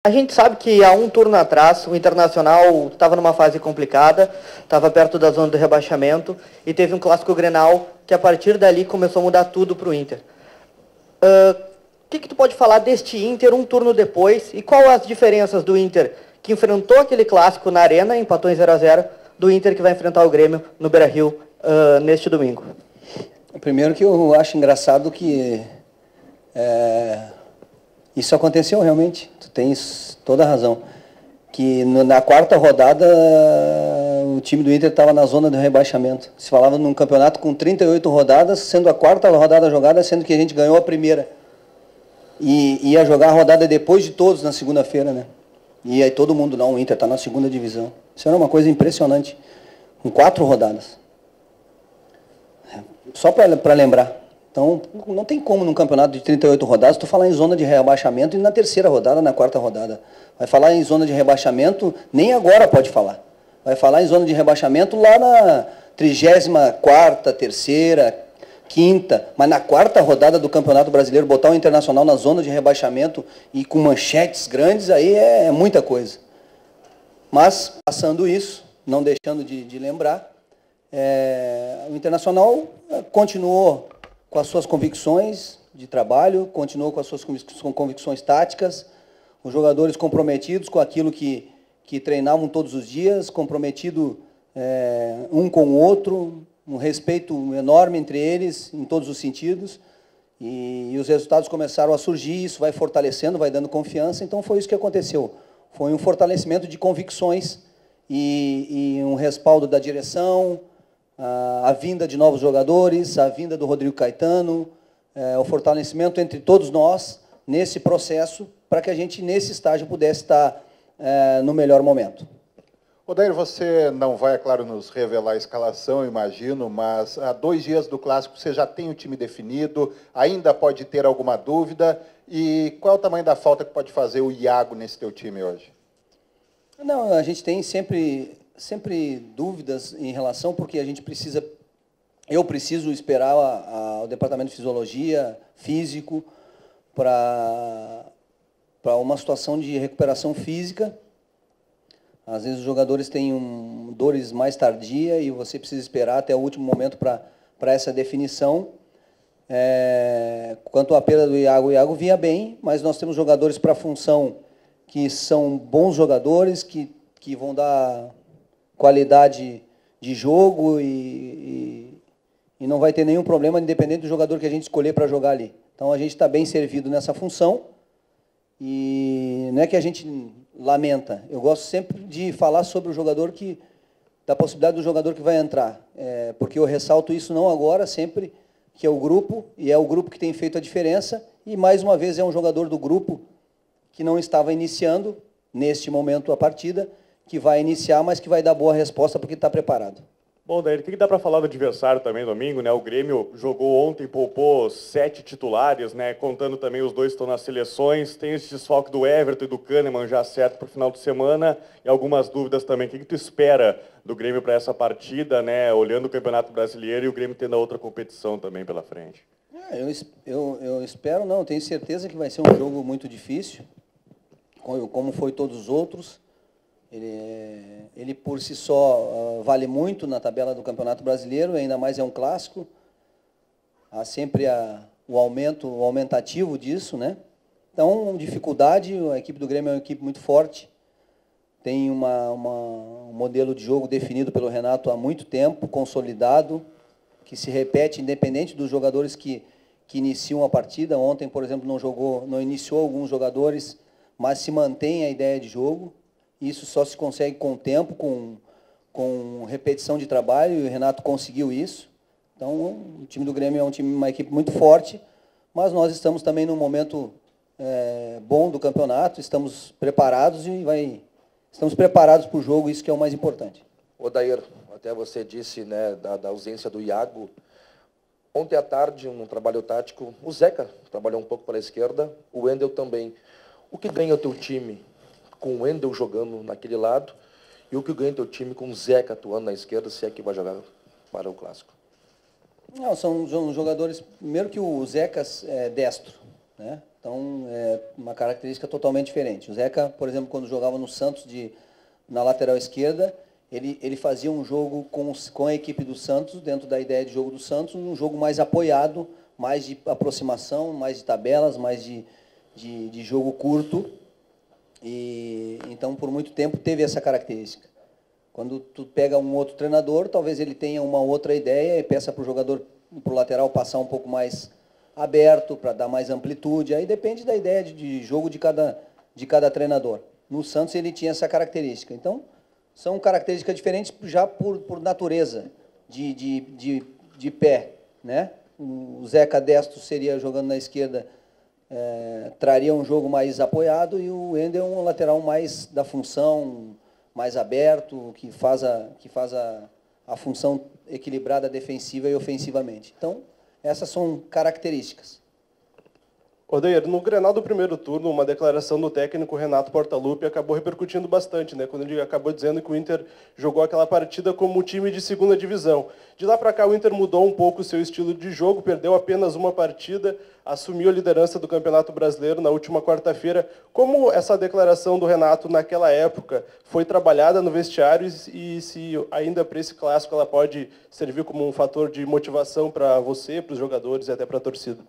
A gente sabe que há um turno atrás, o Internacional estava numa fase complicada, estava perto da zona do rebaixamento, e teve um clássico Grenal que a partir dali começou a mudar tudo para o Inter. O que tu pode falar deste Inter um turno depois, e qual as diferenças do Inter que enfrentou aquele clássico na Arena, empatou em 0-0, do Inter que vai enfrentar o Grêmio no Beira-Rio neste domingo? Primeiro que eu acho engraçado que isso aconteceu realmente, tu tens toda a razão, que na quarta rodada o time do Inter estava na zona de rebaixamento. Se falava num campeonato com 38 rodadas, sendo a quarta rodada jogada, sendo que a gente ganhou a primeira. E ia jogar a rodada depois de todos na segunda-feira, né? E aí todo mundo, não, o Inter está na segunda divisão. Isso era uma coisa impressionante, com 4 rodadas. Só para lembrar. Então, não tem como num campeonato de 38 rodadas tu falar em zona de rebaixamento e na terceira rodada, na quarta rodada. Vai falar em zona de rebaixamento, nem agora pode falar. Vai falar em zona de rebaixamento lá na 34ª, terceira, quinta, mas na quarta rodada do Campeonato Brasileiro, botar o Internacional na zona de rebaixamento e com manchetes grandes, aí é muita coisa. Mas, passando isso, não deixando de lembrar, o Internacional continuou com as suas convicções de trabalho, continuou com as suas convicções táticas, os jogadores comprometidos com aquilo que treinavam todos os dias, comprometido um com o outro, um respeito enorme entre eles, em todos os sentidos, e os resultados começaram a surgir, isso vai fortalecendo, vai dando confiança, então foi isso que aconteceu. Foi um fortalecimento de convicções e um respaldo da direção, a vinda de novos jogadores, a vinda do Rodrigo Caetano, o fortalecimento entre todos nós nesse processo, para que a gente, nesse estágio, pudesse estar no melhor momento. Odair, você não vai, é claro, nos revelar a escalação, imagino, mas há 2 dias do Clássico você já tem o time definido, ainda pode ter alguma dúvida, e qual é o tamanho da falta que pode fazer o Iago nesse teu time hoje? Não, a gente tem sempre dúvidas em relação, porque a gente precisa, eu preciso esperar o departamento de fisiologia, físico, para uma situação de recuperação física. Às vezes os jogadores têm dores mais tardias e você precisa esperar até o último momento para essa definição. Quanto à perda do Iago, o Iago vinha bem, mas nós temos jogadores para a função que são bons jogadores, que vão dar qualidade de jogo e não vai ter nenhum problema, independente do jogador que a gente escolher para jogar ali. Então a gente está bem servido nessa função e não é que a gente lamenta. Eu gosto sempre de falar sobre o jogador da possibilidade do jogador que vai entrar, porque eu ressalto isso não agora, sempre que é o grupo, e é o grupo que tem feito a diferença, e mais uma vez é um jogador do grupo que não estava iniciando, neste momento, a partida, que vai iniciar, mas que vai dar boa resposta porque está preparado. Bom, Daí, o que dá para falar do adversário também domingo, né? O Grêmio jogou ontem, poupou 7 titulares, né? Contando também os 2 que estão nas seleções. Tem esse desfalque do Everton e do Kahneman já certo para o final de semana. E algumas dúvidas também. O que tu espera do Grêmio para essa partida, né? Olhando o Campeonato Brasileiro e o Grêmio tendo a outra competição também pela frente. Eu espero, não. Tenho certeza que vai ser um jogo muito difícil, como foi todos os outros. Ele por si só vale muito na tabela do Campeonato Brasileiro, ainda mais é um clássico. Há sempre o aumentativo disso, né? Então, dificuldade, a equipe do Grêmio é uma equipe muito forte, tem um modelo de jogo definido pelo Renato há muito tempo, consolidado, que se repete independente dos jogadores que iniciam a partida. Ontem, por exemplo, não iniciou alguns jogadores, mas se mantém a ideia de jogo. Isso só se consegue com o tempo, com repetição de trabalho, e o Renato conseguiu isso. Então, o time do Grêmio é uma equipe muito forte, mas nós estamos também num momento bom do campeonato, estamos preparados estamos preparados para o jogo, isso que é o mais importante. Odair, até você disse, né, da ausência do Iago. Ontem à tarde, num trabalho tático, o Zeca trabalhou um pouco pela esquerda, o Wendel também. O que ganha o teu time com o Wendel jogando naquele lado, e o que ganha teu time com o Zeca atuando na esquerda, se é que vai jogar para o Clássico? Não, são jogadores, primeiro que o Zeca é destro, né? Então, é uma característica totalmente diferente. O Zeca, por exemplo, quando jogava no Santos na lateral esquerda, ele fazia um jogo com a equipe do Santos, dentro da ideia de jogo do Santos, um jogo mais apoiado, mais de aproximação, mais de tabelas, mais de jogo curto. E então, por muito tempo, teve essa característica. Quando tu pega um outro treinador, talvez ele tenha uma outra ideia e peça para o jogador, para o lateral, passar um pouco mais aberto, para dar mais amplitude. Aí depende da ideia de jogo de cada treinador. No Santos ele tinha essa característica. Então, são características diferentes já por natureza de pé, né? O Zeca destro seria jogando na esquerda, traria um jogo mais apoiado, e o Wendel um lateral mais da função, mais aberto, que faz a função equilibrada defensiva e ofensivamente. Então, essas são características. Odair, no Grenal do primeiro turno, uma declaração do técnico Renato Portaluppi acabou repercutindo bastante, né? Quando ele acabou dizendo que o Inter jogou aquela partida como time de segunda divisão. De lá para cá, o Inter mudou um pouco o seu estilo de jogo, perdeu apenas uma partida, assumiu a liderança do Campeonato Brasileiro na última quarta-feira. Como essa declaração do Renato naquela época foi trabalhada no vestiário e se ainda para esse clássico ela pode servir como um fator de motivação para você, para os jogadores e até para a torcida?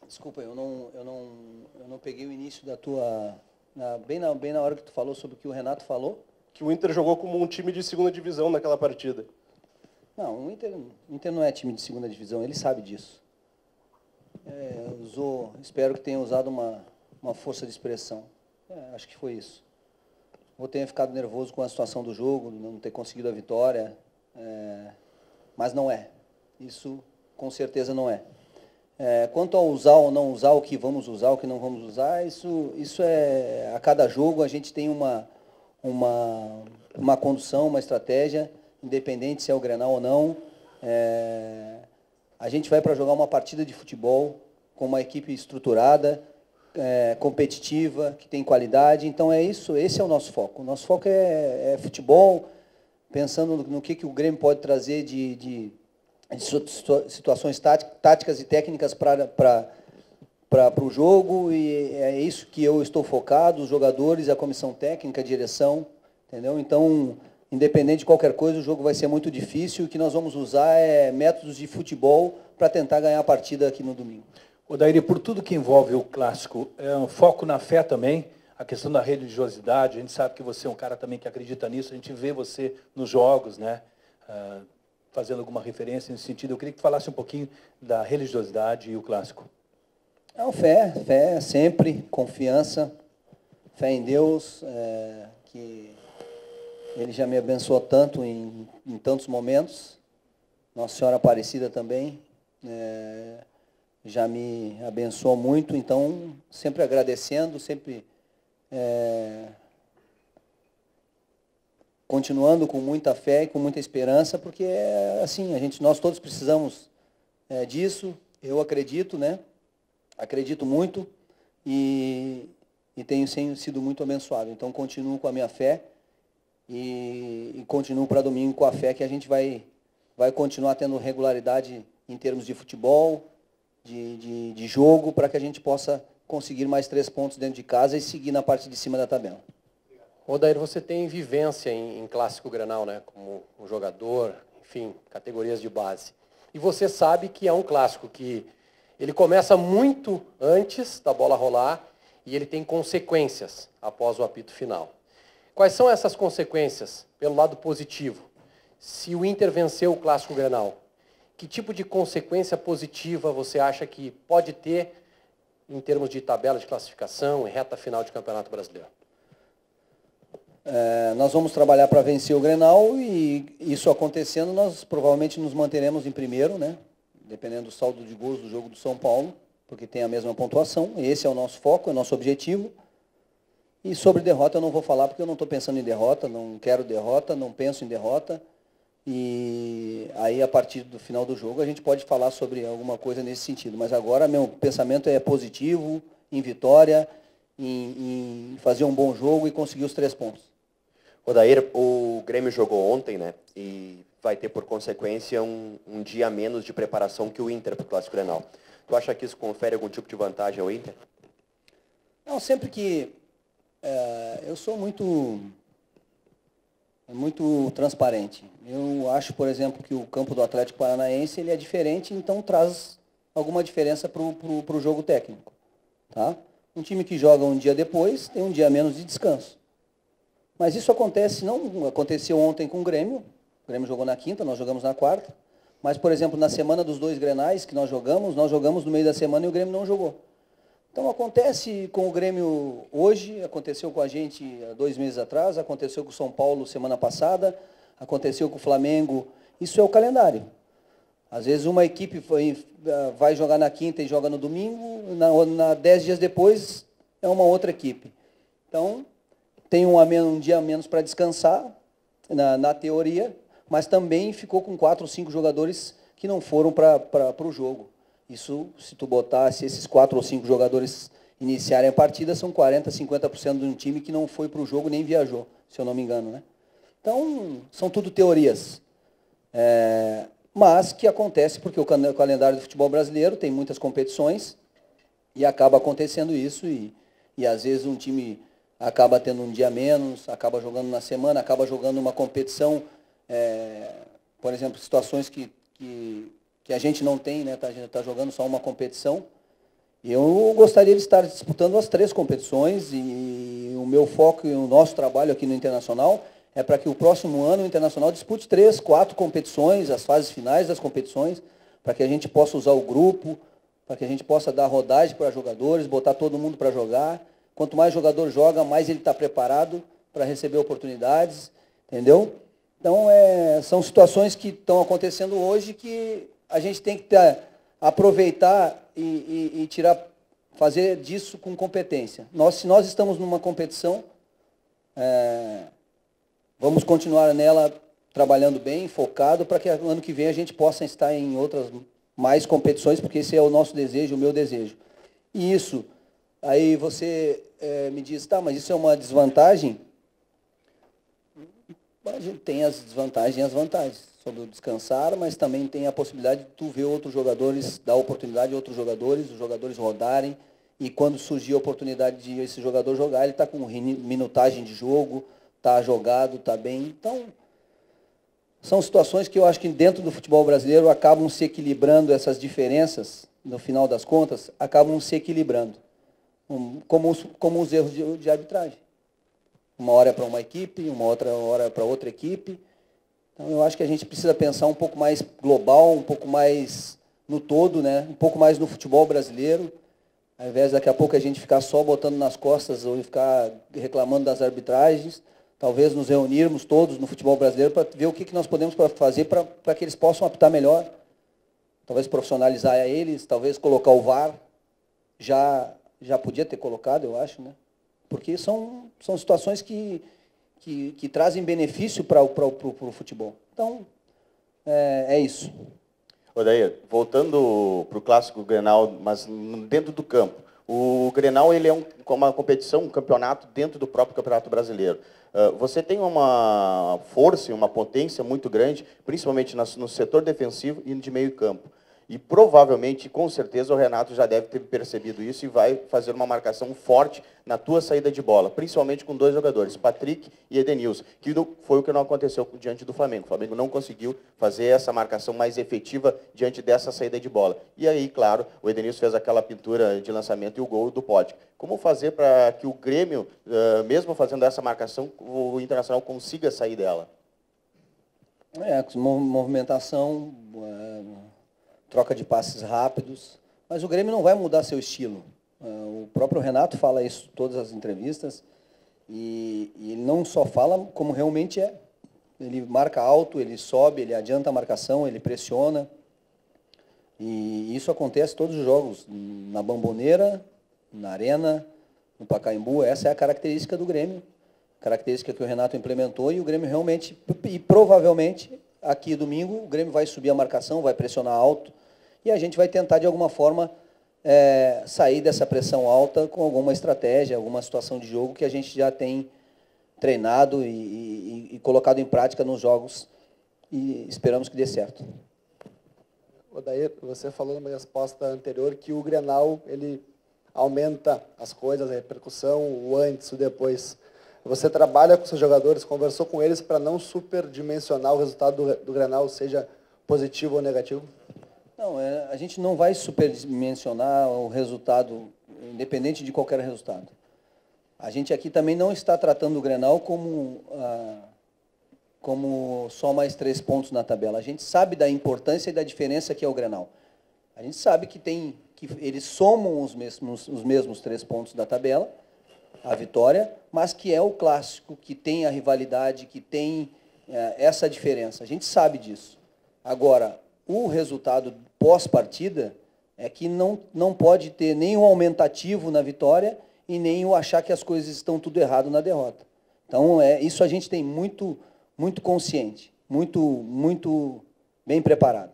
Desculpa, eu não peguei o início da tua... Bem na hora que tu falou sobre o que o Renato falou. Que o Inter jogou como um time de segunda divisão naquela partida. Não, o Inter não é time de segunda divisão, ele sabe disso. Espero que tenha usado uma força de expressão. Acho que foi isso. Ou tenha ficado nervoso com a situação do jogo, não ter conseguido a vitória, mas não é. Isso com certeza não é. Quanto a usar ou não usar, o que vamos usar, o que não vamos usar, isso é a cada jogo a gente tem uma condução, uma estratégia, independente se é o Grenal ou não. A gente vai para jogar uma partida de futebol com uma equipe estruturada, competitiva, que tem qualidade. Então é isso, esse é o nosso foco. O nosso foco é futebol, pensando no que o Grêmio pode trazer de situações táticas e técnicas para o jogo, e é isso que eu estou focado, os jogadores, a comissão técnica, a direção, entendeu? Então, independente de qualquer coisa, o jogo vai ser muito difícil, e o que nós vamos usar é métodos de futebol para tentar ganhar a partida aqui no domingo. Odair, por tudo que envolve o clássico, é um foco na fé também, a questão da religiosidade, a gente sabe que você é um cara também que acredita nisso, a gente vê você nos jogos, né? Fazendo alguma referência nesse sentido. Eu queria que tu falasse um pouquinho da religiosidade e o clássico. Fé sempre, confiança, fé em Deus, que Ele já me abençoou tanto em tantos momentos. Nossa Senhora Aparecida também já me abençoou muito, então sempre agradecendo, sempre continuando com muita fé e com muita esperança, porque assim, nós todos precisamos disso. Eu acredito, né? Acredito muito e tenho sido muito abençoado. Então, continuo com a minha fé e continuo para domingo com a fé que a gente vai continuar tendo regularidade em termos de futebol, de jogo, para que a gente possa conseguir mais 3 pontos dentro de casa e seguir na parte de cima da tabela. Odair, você tem vivência em Clássico Grenal, né? Como um jogador, enfim, categorias de base. E você sabe que é um clássico que ele começa muito antes da bola rolar e ele tem consequências após o apito final. Quais são essas consequências, pelo lado positivo? Se o Inter venceu o Clássico Grenal, que tipo de consequência positiva você acha que pode ter em termos de tabela de classificação e reta final de Campeonato Brasileiro? Nós vamos trabalhar para vencer o Grenal, e isso acontecendo, nós provavelmente nos manteremos em primeiro, né? Dependendo do saldo de gols do jogo do São Paulo, porque tem a mesma pontuação. Esse é o nosso foco, é o nosso objetivo. E sobre derrota eu não vou falar, porque eu não estou pensando em derrota, não quero derrota, não penso em derrota. E aí, a partir do final do jogo, a gente pode falar sobre alguma coisa nesse sentido. Mas agora, meu pensamento é positivo, em vitória, em fazer um bom jogo e conseguir os 3 pontos. Odair, o Grêmio jogou ontem, né? E vai ter, por consequência, um dia a menos de preparação que o Inter para o Clássico Grenal. Tu acha que isso confere algum tipo de vantagem ao Inter? Não, sempre que... eu sou muito transparente. Eu acho, por exemplo, que o campo do Atlético Paranaense ele é diferente, então traz alguma diferença para o jogo técnico. Tá? Um time que joga um dia depois tem um dia menos de descanso. Mas isso não aconteceu ontem com o Grêmio. O Grêmio jogou na quinta, nós jogamos na quarta. Mas, por exemplo, na semana dos 2 Grenais que nós jogamos no meio da semana e o Grêmio não jogou. Então acontece com o Grêmio hoje, aconteceu com a gente há 2 meses atrás, aconteceu com o São Paulo semana passada, aconteceu com o Flamengo. Isso é o calendário. Às vezes uma equipe vai jogar na quinta e joga no domingo, 10 dias depois é uma outra equipe. Então, tem um dia a menos para descansar, na teoria, mas também ficou com 4 ou 5 jogadores que não foram para o jogo. Isso, se tu botasse esses 4 ou 5 jogadores iniciarem a partida, são 40%, 50% de um time que não foi para o jogo nem viajou, se eu não me engano. Né? Então, são tudo teorias. Mas que acontece porque o calendário do futebol brasileiro tem muitas competições e acaba acontecendo isso. E às vezes um time acaba tendo um dia menos, acaba jogando na semana, acaba jogando uma competição, por exemplo, situações que a gente não tem, né? A gente está jogando só uma competição. Eu gostaria de estar disputando as 3 competições e o meu foco e o nosso trabalho aqui no Internacional é para que o próximo ano o Internacional dispute 3, 4 competições, as fases finais das competições, para que a gente possa usar o grupo, para que a gente possa dar rodagem para jogadores, botar todo mundo para jogar. Quanto mais jogador joga, mais ele está preparado para receber oportunidades, entendeu? Então, são situações que estão acontecendo hoje que a gente tem que aproveitar e fazer disso com competência. Se nós estamos numa competição, vamos continuar nela trabalhando bem, focado, para que ano que vem a gente possa estar em outras mais competições, porque esse é o nosso desejo, o meu desejo. E isso, aí você me diz, tá, mas isso é uma desvantagem? A gente tem as desvantagens e as vantagens sobre o descansar, mas também tem a possibilidade de tu ver outros jogadores, dar oportunidade a outros jogadores, os jogadores rodarem, e quando surgir a oportunidade de esse jogador jogar, ele está com minutagem de jogo, está jogado, está bem. Então, são situações que eu acho que dentro do futebol brasileiro acabam se equilibrando, essas diferenças, no final das contas, acabam se equilibrando, como os erros de arbitragem. Uma hora é para uma equipe, uma outra hora é para outra equipe. Então, eu acho que a gente precisa pensar um pouco mais global, um pouco mais no todo, né? Um pouco mais no futebol brasileiro, ao invés daqui a pouco a gente ficar só botando nas costas ou ficar reclamando das arbitragens. Talvez nos reunirmos todos no futebol brasileiro para ver o que nós podemos fazer para que eles possam apitar melhor. Talvez profissionalizar eles, talvez colocar o VAR. Já podia ter colocado, eu acho, né? Porque são situações que trazem benefício para o futebol. Então, é isso. Odair, voltando para o clássico Grenal, mas dentro do campo. O Grenal ele é uma competição, um campeonato dentro do próprio Campeonato Brasileiro. Você tem uma força e uma potência muito grande, principalmente no setor defensivo e de meio campo. E provavelmente, com certeza, o Renato já deve ter percebido isso e vai fazer uma marcação forte na tua saída de bola, principalmente com 2 jogadores, Patrick e Edenilson, que foi o que não aconteceu diante do Flamengo. O Flamengo não conseguiu fazer essa marcação mais efetiva diante dessa saída de bola. E aí, claro, o Edenilson fez aquela pintura de lançamento e o gol do Pódico. Como fazer para que o Grêmio, mesmo fazendo essa marcação, o Internacional consiga sair dela? Movimentação... troca de passes rápidos, mas o Grêmio não vai mudar seu estilo. O próprio Renato fala isso em todas as entrevistas, e ele não só fala como realmente é. Ele marca alto, ele sobe, ele adianta a marcação, ele pressiona. E isso acontece em todos os jogos, na Bombonera, na Arena, no Pacaembu. Essa é a característica do Grêmio, característica que o Renato implementou, e o Grêmio realmente, e provavelmente, aqui domingo, o Grêmio vai subir a marcação, vai pressionar alto, e a gente vai tentar, de alguma forma, sair dessa pressão alta com alguma estratégia, alguma situação de jogo que a gente já tem treinado e colocado em prática nos jogos, e esperamos que dê certo. Odair, você falou numa resposta anterior que o Grenal ele aumenta as coisas, a repercussão, o antes, o depois. Você trabalha com seus jogadores, conversou com eles para não superdimensionar o resultado do Grenal, seja positivo ou negativo? Não, a gente não vai superdimensionar o resultado, independente de qualquer resultado. A gente aqui também não está tratando o Grenal como só mais 3 pontos na tabela. A gente sabe da importância e da diferença que é o Grenal. A gente sabe que eles somam os mesmos 3 pontos da tabela, a vitória, mas que é o clássico, que tem a rivalidade, que tem essa diferença. A gente sabe disso. Agora, o resultado pós-partida é que não pode ter nenhum aumentativo na vitória e nem o achar que as coisas estão tudo errado na derrota. Então, isso a gente tem muito consciente, muito bem preparado.